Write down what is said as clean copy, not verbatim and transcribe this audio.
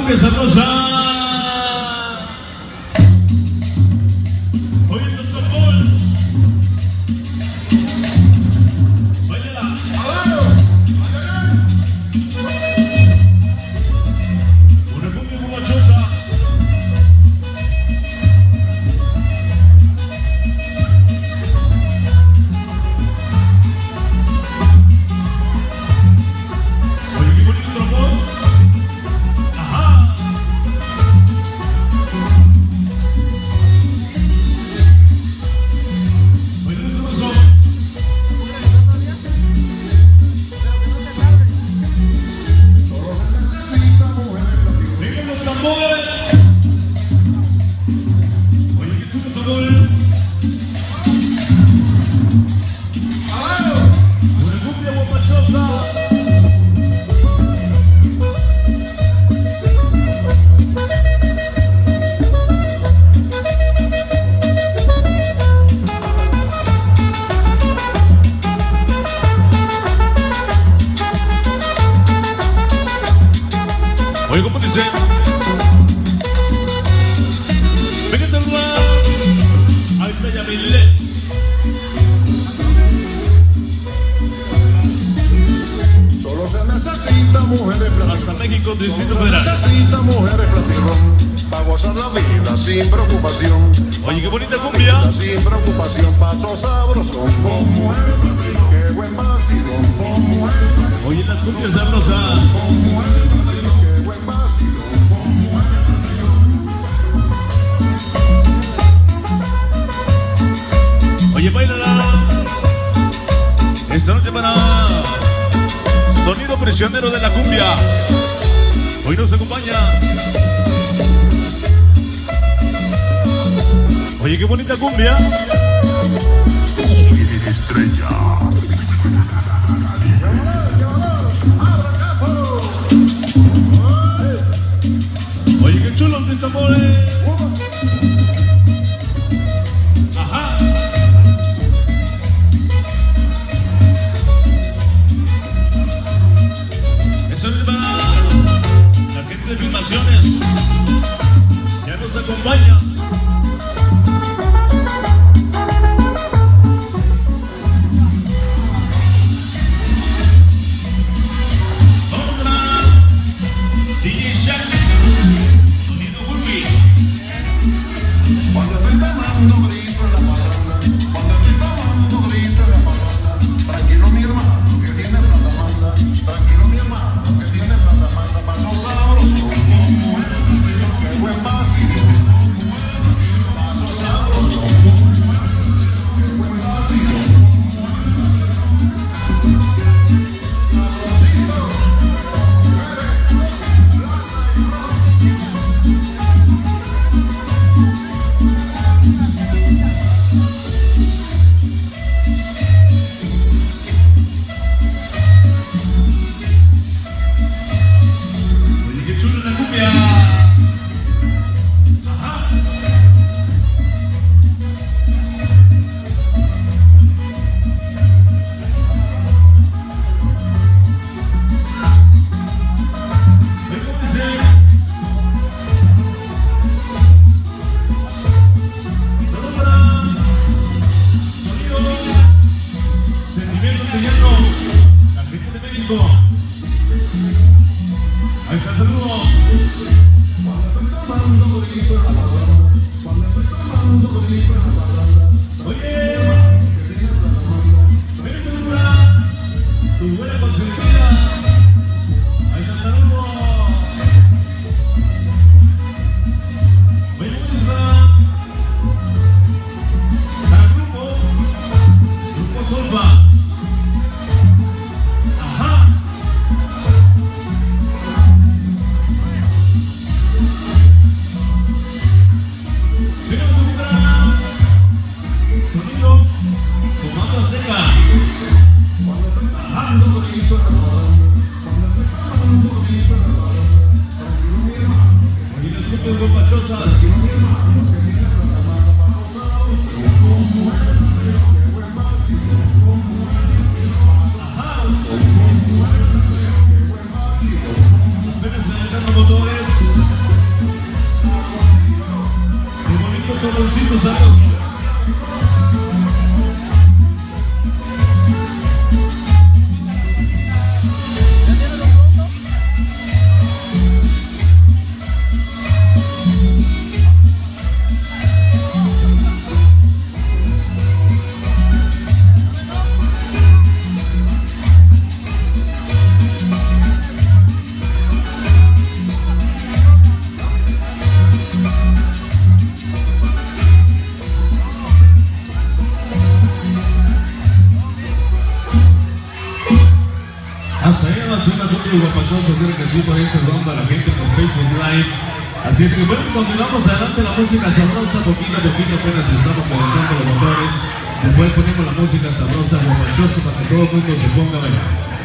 cumbia sabrosa. Oye, los tambores. Báilala. Una cumbia guachosa. Oye, qué bonito trombón. Ajá. Oye, no se pasó. Vengan los tambores. Oye, qué chulos tambores. Una cumbia guapachosa. Oye, ¿cómo dice? Venga a saludar. Ahí está Yamile. Solo se necesita mujeres platirrón. Hasta México, Distrito Solo se Federal. necesita mujeres platirrón. Pa' gozar la vida sin preocupación. Oye, qué bonita cumbia. Sin preocupación, paso sabroso. Con mujeres platirrón. Qué buen vacilón. Con mujeres platirrón. Oye, las cumbias sabrosas. Con mujeres platirrón. Qué buen vacilón. Con mujeres platirrón. Oye, bailala. Esta noche para Sonido Prisionero de la Cumbia. Hoy nos acompaña. Oye, qué bonita cumbia. Estrella. Oye, qué chulo mis tambores. Ajá. Eso es para la gente de Filmaciones. Ya nos acompaña. Otra. DJ Shaq. Sonido Wiwi. Cuando estoy tomando grito en la parranda, cuando estoy tomando grito en la parranda, tranquilo mi hermano que tiene plata manda, tranquilo mi hermano que tiene plata manda, paso sabroso, qué buen vacío, paso sabroso, qué buen vacío, sabrosito, Oye, qué chulo la cumbia. Ajá. Oye, ¿cómo dice? Todo para Sonido Sentimientos de Hierro. La gente de México. Ahí está el saludo. cuando estoy tomando grito en la parranda, cuando estoy tomando grito en la parranda, Oye, que tiene plata manda. ven a saludar tu buena consentida. Ahí está el saludo. Oye, ¿cómo está? Para el Grupo Solva. Ajá. Ven a saludar. Sonido Comando Seca. Cuando estoy tomando grito en la parranda, cuando estoy tomando grito en la parranda, tranquilo mi hermano, Oye, las cumbias guapachosas. tranquilo mi hermano que tiene plata manda, paso sabroso, con mujeres platirrón, qué buen vacío, con mujeres platirrón, Ajá. con mujeres platirrón, qué buen vacío. Ven a saludar los motores. bomboncito sabroso. Hasta ahí va a ser una cumbia guapachosa, creo que sí, por ahí saludando a la gente con Facebook Live. Así es que bueno, continuamos adelante la música sabrosa, poquito a poquito apenas estamos calentando los motores. Después ponemos la música sabrosa, guapachosa, para que todo el mundo se ponga a bailar.